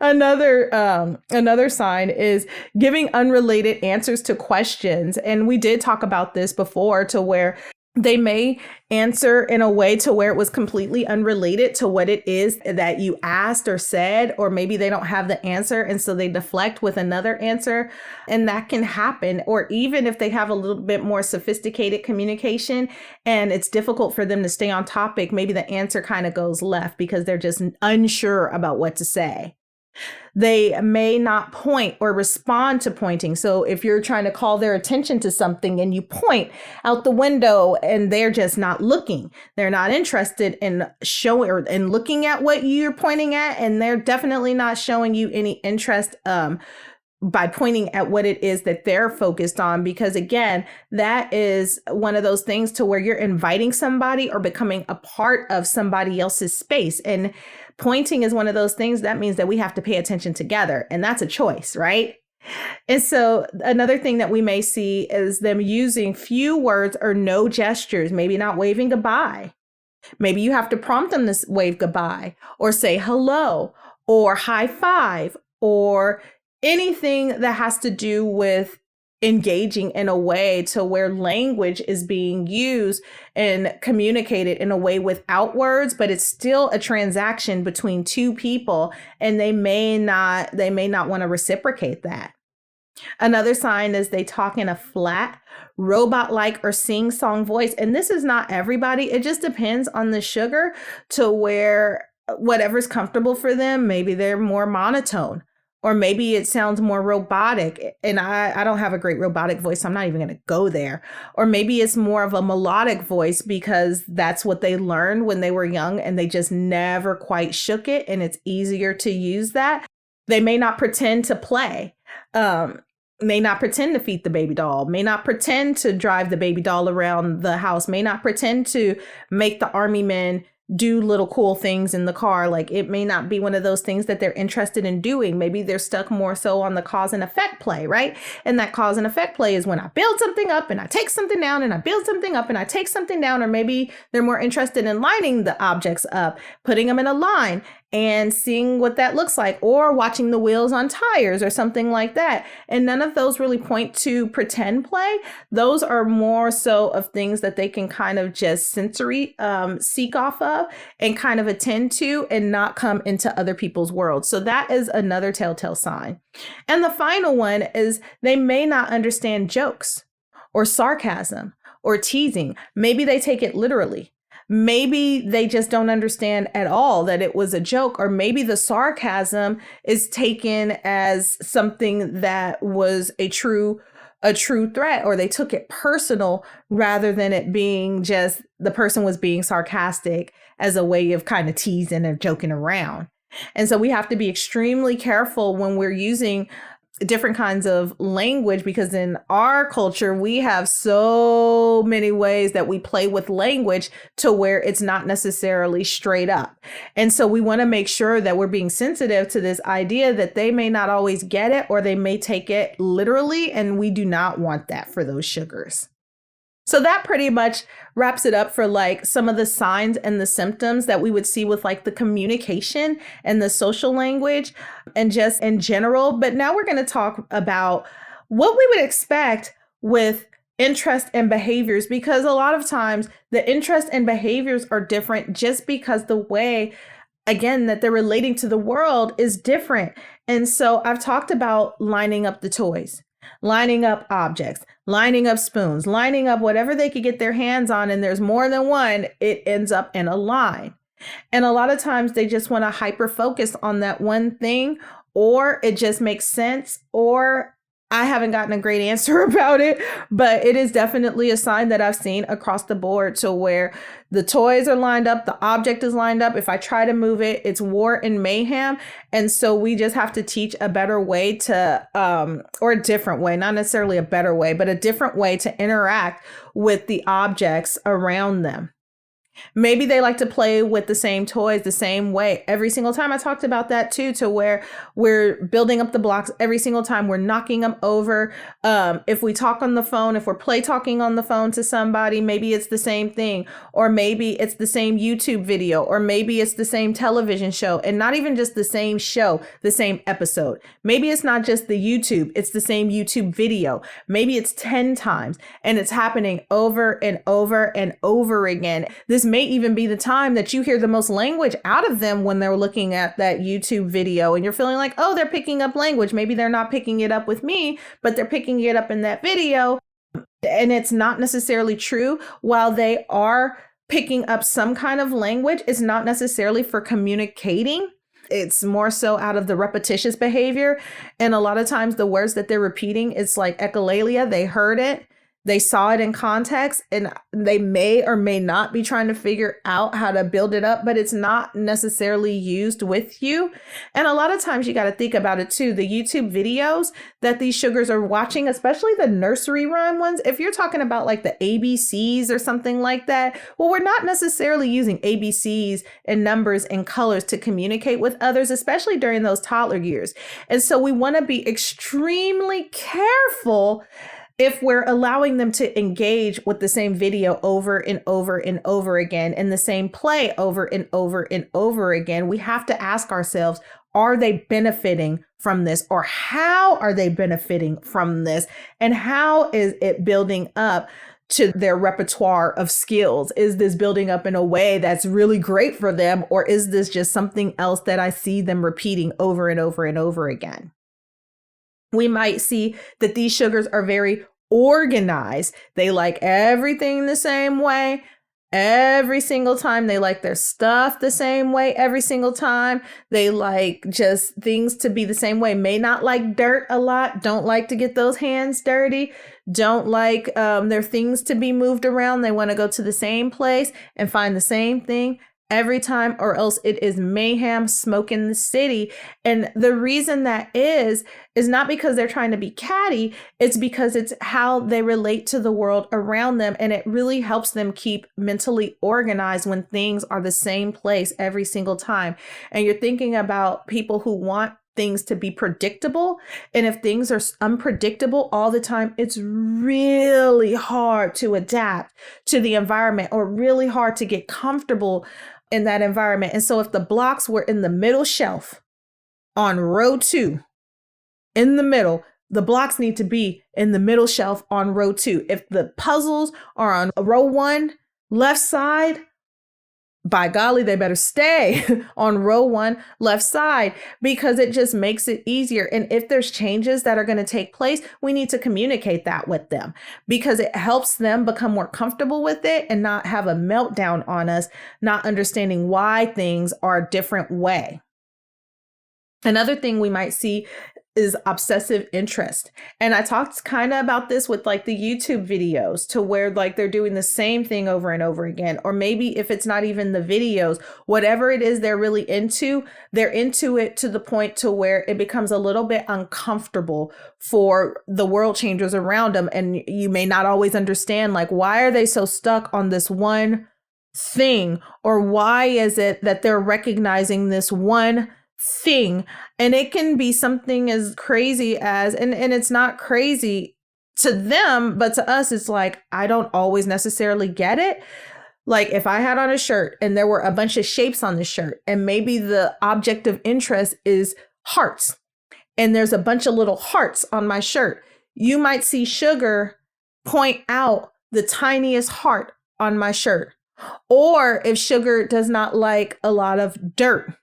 Speaker 1: Another sign is giving unrelated answers to questions. And we did talk about this before, to where they may answer in a way to where it was completely unrelated to what it is that you asked or said, or maybe they don't have the answer. And so they deflect with another answer. And that can happen. Or even if they have a little bit more sophisticated communication and it's difficult for them to stay on topic, maybe the answer kind of goes left because they're just unsure about what to say. They may not point or respond to pointing. So if you're trying to call their attention to something and you point out the window and they're just not looking, they're not interested in showing or in looking at what you're pointing at. And they're definitely not showing you any interest by pointing at what it is that they're focused on. Because again, that is one of those things to where you're inviting somebody or becoming a part of somebody else's space. And pointing is one of those things that means that we have to pay attention together. And that's a choice, right? And so another thing that we may see is them using few words or no gestures, maybe not waving goodbye. Maybe you have to prompt them to wave goodbye or say hello or high five or anything that has to do with engaging in a way to where language is being used and communicated in a way without words, but it's still a transaction between two people, and they may not want to reciprocate that. Another sign is they talk in a flat, robot-like or sing-song voice. And this is not everybody. It just depends on the sugar to where whatever's comfortable for them. Maybe they're more monotone. Or maybe it sounds more robotic, and I don't have a great robotic voice, so I'm not even going to go there. Or maybe it's more of a melodic voice because that's what they learned when they were young and they just never quite shook it, and it's easier to use that. They may not pretend to play, may not pretend to feed the baby doll, may not pretend to drive the baby doll around the house, may not pretend to make the army men do little cool things in the car. Like, it may not be one of those things that they're interested in doing. Maybe they're stuck more so on the cause and effect play, right? And that cause and effect play is when I build something up and I take something down, and I build something up and I take something down. Or maybe they're more interested in lining the objects up, putting them in a line and seeing what that looks like, or watching the wheels on tires or something like that. And none of those really point to pretend play. Those are more so of things that they can kind of just sensory seek off of and kind of attend to and not come into other people's worlds. So that is another telltale sign. And the final one is they may not understand jokes or sarcasm or teasing. Maybe they take it literally. Maybe they just don't understand at all that it was a joke, or maybe the sarcasm is taken as something that was a true threat, or they took it personal rather than it being just the person was being sarcastic as a way of kind of teasing or joking around. And so we have to be extremely careful when we're using different kinds of language, because in our culture, we have so many ways that we play with language to where it's not necessarily straight up. And so we want to make sure that we're being sensitive to this idea that they may not always get it, or they may take it literally. And we do not want that for those sugars. So that pretty much wraps it up for like some of the signs and the symptoms that we would see with like the communication and the social language and just in general. But now we're going to talk about what we would expect with interest and behaviors, because a lot of times the interest and behaviors are different just because the way again, that they're relating to the world is different. And so I've talked about lining up the toys, lining up objects, lining up spoons, lining up whatever they could get their hands on. And there's more than one, it ends up in a line. And a lot of times they just want to hyper focus on that one thing, or it just makes sense, or I haven't gotten a great answer about it, but it is definitely a sign that I've seen across the board to where the toys are lined up, the object is lined up. If I try to move it, it's war and mayhem. And so we just have to teach a better way to, or a different way, not necessarily a better way, but a different way to interact with the objects around them. Maybe they like to play with the same toys the same way every single time. I talked about that too, to where we're building up the blocks every single time. We're knocking them over. If we talk on the phone, if we're play talking on the phone to somebody, maybe it's the same thing, or maybe it's the same YouTube video, or maybe it's the same television show, and not even just the same show, the same episode. Maybe it's not just the YouTube, it's the same YouTube video. Maybe it's 10 times and it's happening over and over and over again. This may even be the time that you hear the most language out of them when they're looking at that YouTube video, and you're feeling like, oh, they're picking up language. Maybe they're not picking it up with me, but they're picking it up in that video. And it's not necessarily true. While they are picking up some kind of language, it's not necessarily for communicating. It's more so out of the repetitious behavior. And a lot of times the words that they're repeating, it's like echolalia. They heard it. They saw it in context, and they may or may not be trying to figure out how to build it up, but it's not necessarily used with you. And a lot of times you got to think about it too. The YouTube videos that these sugars are watching, especially the nursery rhyme ones, if you're talking about like the ABCs or something like that, well, we're not necessarily using ABCs and numbers and colors to communicate with others, especially during those toddler years. And so we want to be extremely careful if we're allowing them to engage with the same video over and over and over again, and the same play over and over and over again. We have to ask ourselves, are they benefiting from this, or how are they benefiting from this? And how is it building up to their repertoire of skills? Is this building up in a way that's really great for them, or is this just something else that I see them repeating over and over and over again? We might see that these sugars are very organized. They like everything the same way every single time. They like their stuff the same way every single time. They like just things to be the same way. May not like dirt a lot. Don't like to get those hands dirty. Don't like their things to be moved around. They want to go to the same place and find the same thing every time, or else it is mayhem, smoke in the city. And the reason that is not because they're trying to be catty. It's because it's how they relate to the world around them. And it really helps them keep mentally organized when things are the same place every single time. And you're thinking about people who want things to be predictable. And if things are unpredictable all the time, it's really hard to adapt to the environment, or really hard to get comfortable in that environment. And so if the blocks were in the middle shelf on row 2, in the middle, the blocks need to be in the middle shelf on row 2. If the puzzles are on row 1, left side, by golly, they better stay on row 1, left side, because it just makes it easier. And if there's changes that are going to take place, we need to communicate that with them, because it helps them become more comfortable with it and not have a meltdown on us, not understanding why things are a different way. Another thing we might see is obsessive interest. And I talked kind of about this with like the YouTube videos, to where like they're doing the same thing over and over again. Or maybe if it's not even the videos, whatever it is they're really into, they're into it to the point to where it becomes a little bit uncomfortable for the world changers around them. And you may not always understand, like, why are they so stuck on this one thing? Or why is it that they're recognizing this one thing? And it can be something as crazy as, and it's not crazy to them, but to us, it's like, I don't always necessarily get it. Like if I had on a shirt and there were a bunch of shapes on the shirt, and maybe the object of interest is hearts, and there's a bunch of little hearts on my shirt, you might see Sugar point out the tiniest heart on my shirt. Or if sugar does not like a lot of dirt,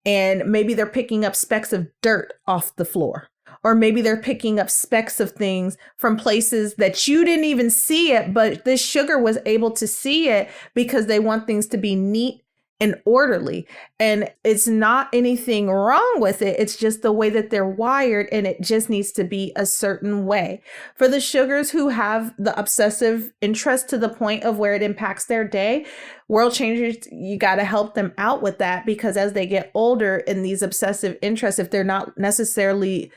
Speaker 1: and maybe they're picking up specks of dirt off the floor. Or maybe they're picking up specks of things from places that you didn't even see it, but this sugar was able to see it because they want things to be neat and orderly. And it's not anything wrong with it. It's just the way that they're wired, and it just needs to be a certain way. For the sugars who have the obsessive interest to the point of where it impacts their day, world changers, you got to help them out with that, because as they get older in these obsessive interests, if they're not necessarily,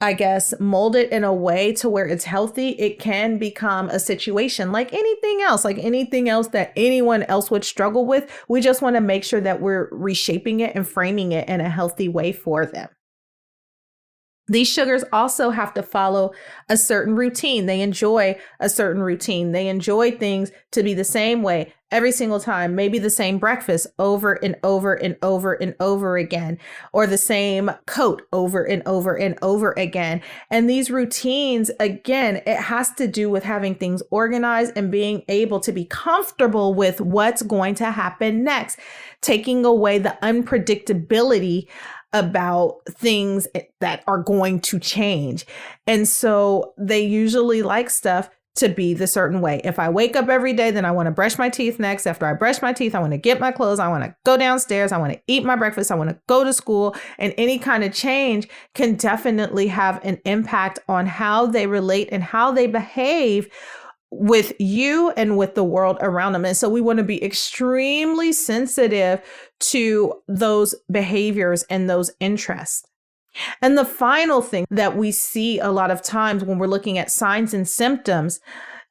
Speaker 1: I guess, molded in a way to where it's healthy, it can become a situation like anything else that anyone else would struggle with. We just want to make sure that we're reshaping it and framing it in a healthy way for them. These sugars also have to follow a certain routine. They enjoy a certain routine. They enjoy things to be the same way every single time, maybe the same breakfast over and over and over and over again, or the same coat over and over and over again. And these routines, again, it has to do with having things organized and being able to be comfortable with what's going to happen next, taking away the unpredictability about things that are going to change. And so they usually like stuff to be the certain way. If I wake up every day, then I want to brush my teeth next. After I brush my teeth, I want to get my clothes. I want to go downstairs. I want to eat my breakfast. I want to go to school. And any kind of change can definitely have an impact on how they relate and how they behave with you and with the world around them. And so we want to be extremely sensitive to those behaviors and those interests. And the final thing that we see a lot of times when we're looking at signs and symptoms,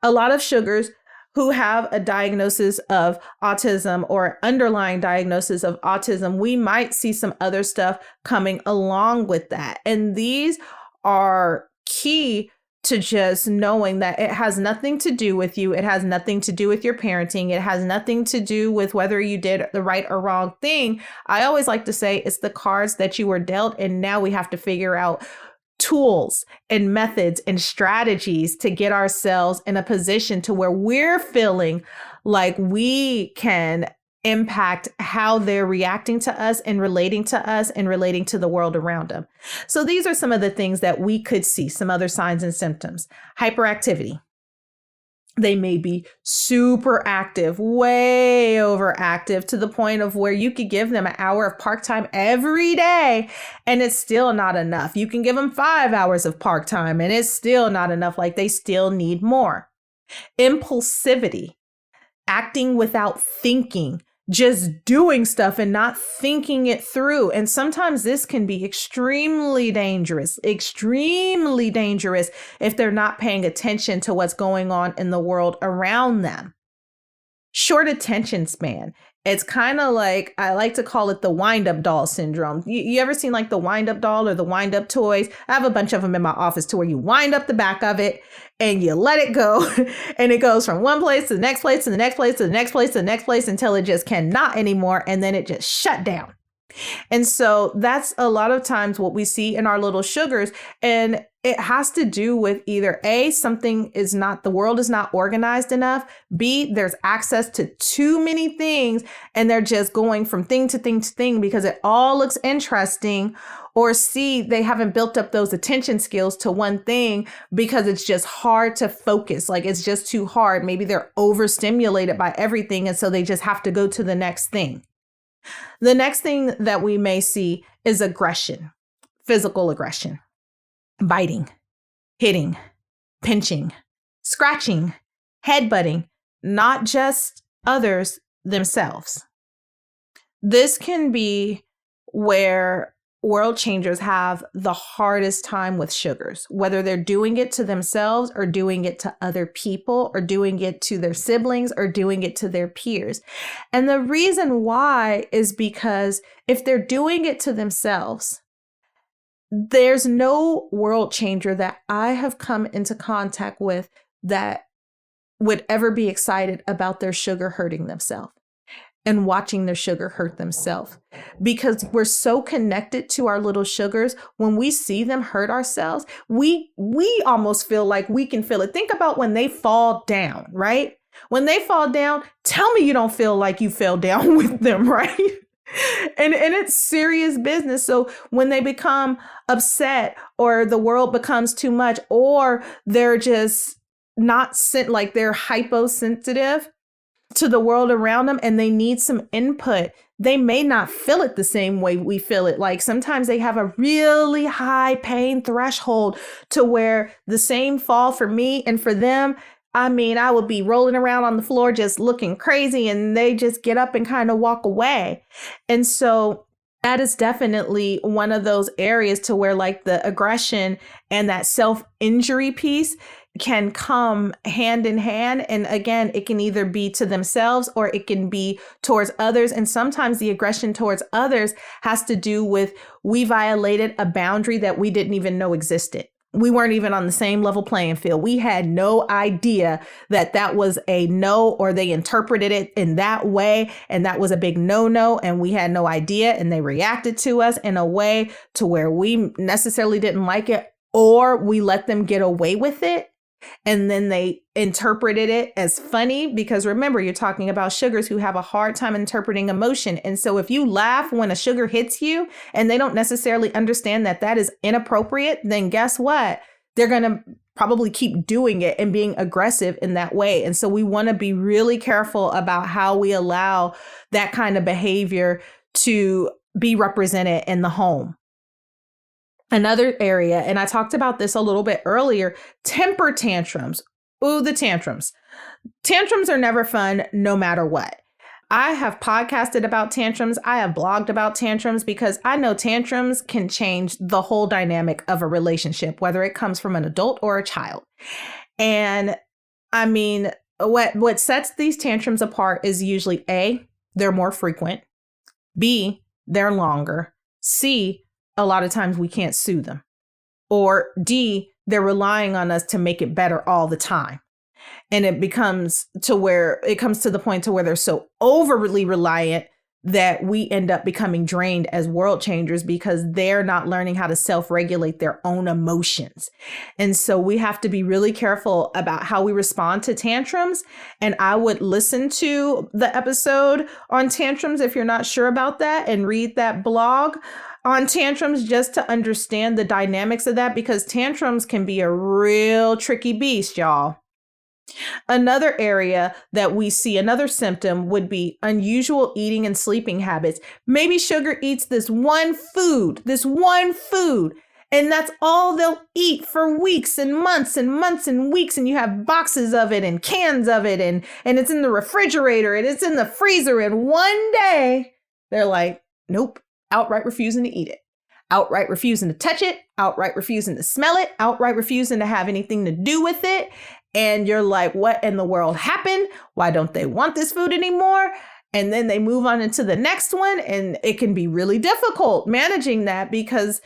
Speaker 1: a lot of sugars who have a diagnosis of autism or underlying diagnosis of autism, we might see some other stuff coming along with that. And these are key to just knowing that it has nothing to do with you. It has nothing to do with your parenting. It has nothing to do with whether you did the right or wrong thing. I always like to say it's the cards that you were dealt, and now we have to figure out tools and methods and strategies to get ourselves in a position to where we're feeling like we can impact how they're reacting to us and relating to the world around them. So these are some of the things that we could see, some other signs and symptoms. Hyperactivity. They may be super active, way overactive, to the point of where you could give them an hour of park time every day and it's still not enough. You can give them 5 hours of park time and it's still not enough. Like, they still need more. Impulsivity, acting without thinking, just doing stuff and not thinking it through. And sometimes this can be extremely dangerous if they're not paying attention to what's going on in the world around them. Short attention span. It's kind of like, I like to call it the wind-up doll syndrome. You ever seen like the wind-up doll or the wind-up toys? I have a bunch of them in my office to where you wind up the back of it and you let it go and it goes from one place to the next place to the next place to the next place to the next place until it just cannot anymore, and then it just shut down. And so that's a lot of times what we see in our little sugars. And it has to do with either A, the world is not organized enough. B, there's access to too many things and they're just going from thing to thing to thing because it all looks interesting. Or C, they haven't built up those attention skills to one thing because it's just hard to focus. Like, it's just too hard. Maybe they're overstimulated by everything. And so they just have to go to the next thing. The next thing that we may see is aggression, physical aggression, biting, hitting, pinching, scratching, headbutting, not just others, themselves. This can be where world changers have the hardest time with sugars, whether they're doing it to themselves or doing it to other people or doing it to their siblings or doing it to their peers. And the reason why is because if they're doing it to themselves, there's no world changer that I have come into contact with that would ever be excited about their sugar hurting themselves and watching their sugar hurt themselves, because we're so connected to our little sugars. When we see them hurt ourselves, we almost feel like we can feel it. Think about when they fall down, right? When they fall down, tell me you don't feel like you fell down with them, right? And it's serious business. So when they become upset or the world becomes too much, or they're just not like they're hyposensitive to the world around them and they need some input, they may not feel it the same way we feel it. Like sometimes they have a really high pain threshold to where the same fall for me and for them, I mean, I would be rolling around on the floor just looking crazy and they just get up and kind of walk away. And so that is definitely one of those areas to where like the aggression and that self-injury piece can come hand in hand. And again, it can either be to themselves or it can be towards others. And sometimes the aggression towards others has to do with we violated a boundary that we didn't even know existed. We weren't even on the same level playing field. We had no idea that that was a no, or they interpreted it in that way. And that was a big no. And we had no idea. And they reacted to us in a way to where we necessarily didn't like it, or we let them get away with it. And then they interpreted it as funny, because remember, you're talking about sugars who have a hard time interpreting emotion. And so if you laugh when a sugar hits you and they don't necessarily understand that that is inappropriate, then guess what? They're going to probably keep doing it and being aggressive in that way. And so we want to be really careful about how we allow that kind of behavior to be represented in the home. Another area, and I talked about this a little bit earlier, temper tantrums. Ooh, the tantrums. Tantrums are never fun, no matter what. I have podcasted about tantrums. I have blogged about tantrums because I know tantrums can change the whole dynamic of a relationship, whether it comes from an adult or a child. And I mean, what sets these tantrums apart is usually A, they're more frequent. B, they're longer. C, a lot of times we can't sue them. Or D, they're relying on us to make it better all the time. And it becomes to where it comes to the point to where they're so overly reliant that we end up becoming drained as world changers because they're not learning how to self-regulate their own emotions. And so we have to be really careful about how we respond to tantrums. And I would listen to the episode on tantrums if you're not sure about that, and read that blog on tantrums just to understand the dynamics of that, because tantrums can be a real tricky beast, y'all. Another area that we see, another symptom, would be unusual eating and sleeping habits. Maybe sugar eats this one food, and that's all they'll eat for weeks and months and months and weeks. And you have boxes of it and cans of it, and it's in the refrigerator and it's in the freezer. And one day they're like, nope, outright refusing to eat it, outright refusing to touch it, outright refusing to smell it, outright refusing to have anything to do with it. And you're like, what in the world happened? Why don't they want this food anymore? And then they move on into the next one. And it can be really difficult managing that, because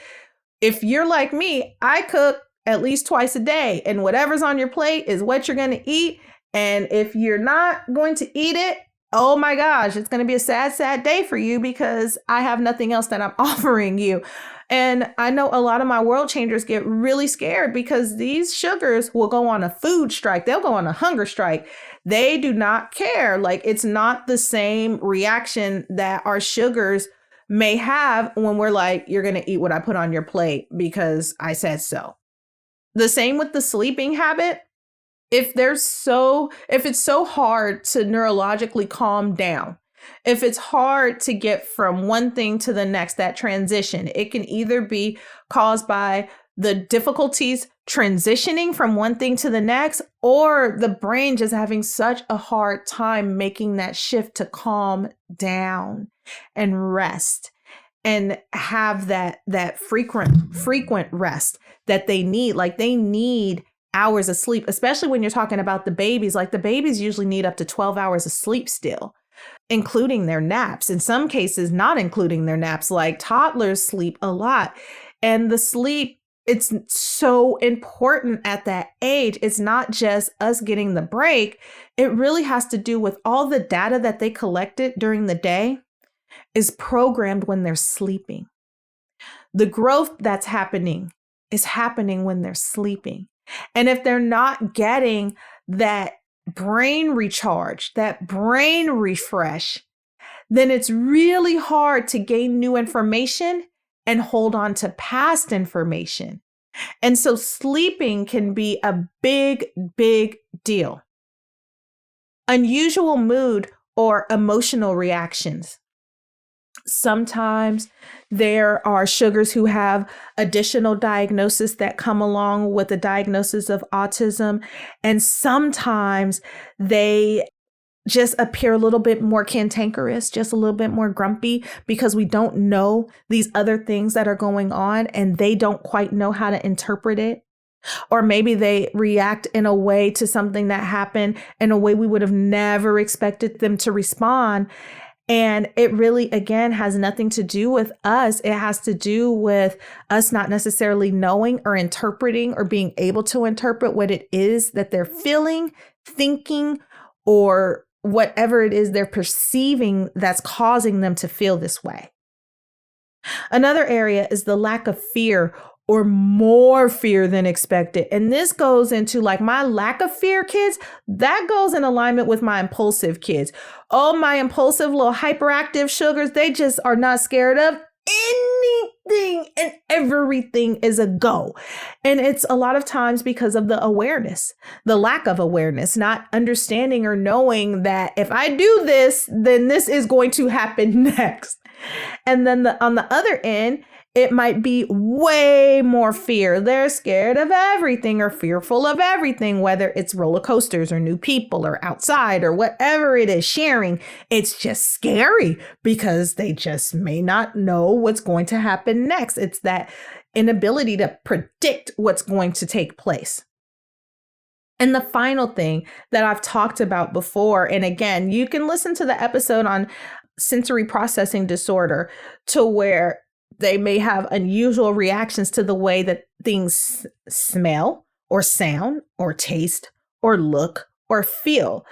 Speaker 1: if you're like me, I cook at least twice a day, and whatever's on your plate is what you're going to eat. And if you're not going to eat it, oh my gosh, it's going to be a sad, sad day for you, because I have nothing else that I'm offering you. And I know a lot of my world changers get really scared because these sugars will go on a food strike. They'll go on a hunger strike. They do not care. Like, it's not the same reaction that our sugars may have when we're like, you're going to eat what I put on your plate because I said so. The same with the sleeping habit. If it's so hard to neurologically calm down, if it's hard to get from one thing to the next, that transition, it can either be caused by the difficulties transitioning from one thing to the next, or the brain just having such a hard time making that shift to calm down and rest and have that frequent rest that they need. Like, they need hours of sleep, especially when you're talking about the babies. Like, the babies usually need up to 12 hours of sleep still, including their naps. In some cases, not including their naps. Like, toddlers sleep a lot. And the sleep, it's so important at that age. It's not just us getting the break. It really has to do with all the data that they collected during the day is programmed when they're sleeping. The growth that's happening is happening when they're sleeping. And if they're not getting that brain recharge, that brain refresh, then it's really hard to gain new information and hold on to past information. And so sleeping can be a big, big deal. Unusual mood or emotional reactions. Sometimes there are sugars who have additional diagnosis that come along with the diagnosis of autism. And sometimes they just appear a little bit more cantankerous, just a little bit more grumpy because we don't know these other things that are going on and they don't quite know how to interpret it. Or maybe they react in a way to something that happened in a way we would have never expected them to respond. And it really, again, has nothing to do with us. It has to do with us not necessarily knowing or interpreting or being able to interpret what it is that they're feeling, thinking, or whatever it is they're perceiving that's causing them to feel this way. Another area is the lack of fear or more fear than expected. And this goes into like my lack of fear kids, that goes in alignment with my impulsive kids. Oh, my impulsive little hyperactive sugars, they just are not scared of anything and everything is a go. And it's a lot of times because of the awareness, the lack of awareness, not understanding or knowing that if I do this, then this is going to happen next. And then on the other end, it might be way more fear. They're scared of everything or fearful of everything, whether it's roller coasters or new people or outside or whatever it is sharing. It's just scary because they just may not know what's going to happen next. It's that inability to predict what's going to take place. And the final thing that I've talked about before, and again, you can listen to the episode on sensory processing disorder to where they may have unusual reactions to the way that things smell or sound or taste or look or feel.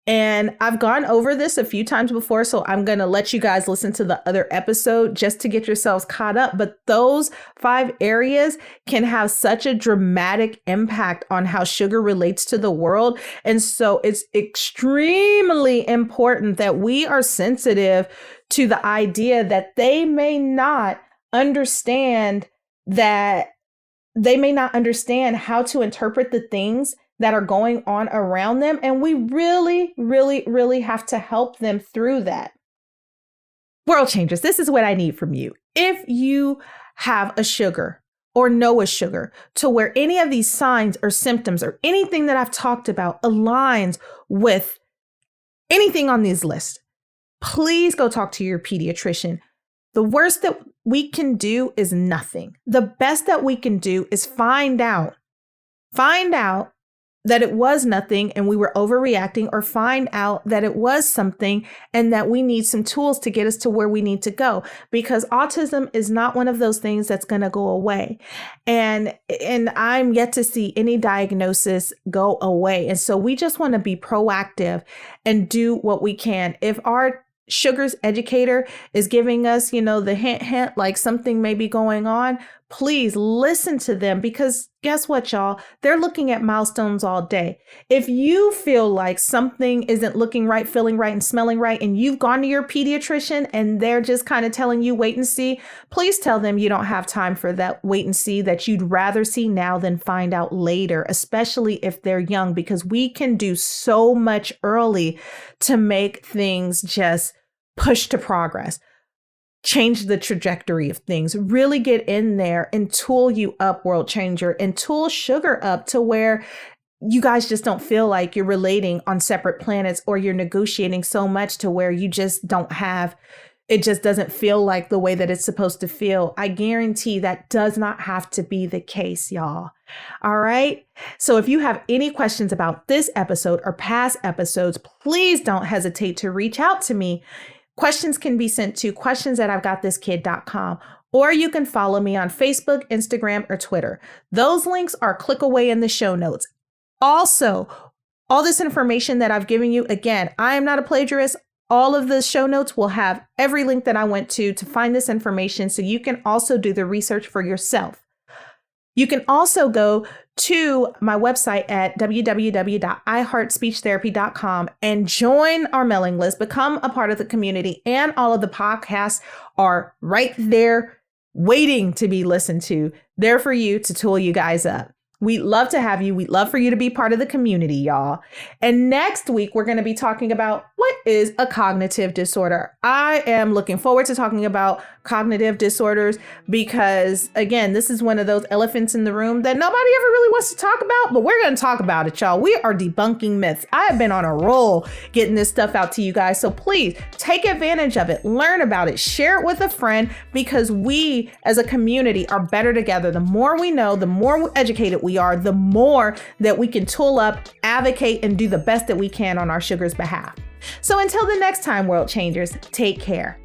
Speaker 1: And I've gone over this a few times before, so I'm going to let you guys listen to the other episode just to get yourselves caught up. But those 5 areas can have such a dramatic impact on how sugar relates to the world. And so it's extremely important that we are sensitive to the idea that they may not understand how to interpret the things that are going on around them. And we really, really, really have to help them through that. World changers, this is what I need from you. If you have a sugar or know a sugar to where any of these signs or symptoms or anything that I've talked about aligns with anything on these lists, please go talk to your pediatrician. The worst that we can do is nothing. The best that we can do is find out that it was nothing and we were overreacting, or find out that it was something and that we need some tools to get us to where we need to go, because autism is not one of those things that's going to go away. And I'm yet to see any diagnosis go away. And so we just want to be proactive and do what we can. If our sugars educator is giving us, the hint, like something may be going on, please listen to them, because guess what, y'all? They're looking at milestones all day. If you feel like something isn't looking right, feeling right, and smelling right, and you've gone to your pediatrician and they're just kind of telling you wait and see, please tell them you don't have time for that wait and see, that you'd rather see now than find out later, especially if they're young, because we can do so much early to make things just push to progress. Change the trajectory of things, really get in there and tool you up, world changer, and tool sugar up to where you guys just don't feel like you're relating on separate planets, or you're negotiating so much to where you just it just doesn't feel like the way that it's supposed to feel. I guarantee that does not have to be the case, y'all. All right. So if you have any questions about this episode or past episodes, please don't hesitate to reach out to me. Questions can be sent to questions@I'veGotThisKid.com, or you can follow me on Facebook, Instagram, or Twitter. Those links are click away in the show notes. Also, all this information that I've given you, again, I am not a plagiarist. All of the show notes will have every link that I went to find this information, so you can also do the research for yourself. You can also go to my website at www.iheartspeechtherapy.com and join our mailing list, become a part of the community, and all of the podcasts are right there waiting to be listened to, there for you to tool you guys up. We'd love to have you. We'd love for you to be part of the community, y'all. And next week, we're going to be talking about what is a cognitive disorder. I am looking forward to talking about cognitive disorders because, again, this is one of those elephants in the room that nobody ever really wants to talk about, but we're going to talk about it, y'all. We are debunking myths. I have been on a roll getting this stuff out to you guys. So please take advantage of it, learn about it, share it with a friend, because we as a community are better together. The more we know, the more educated we are, the more that we can tool up, advocate, and do the best that we can on our sugar's behalf. So until the next time, world changers, take care.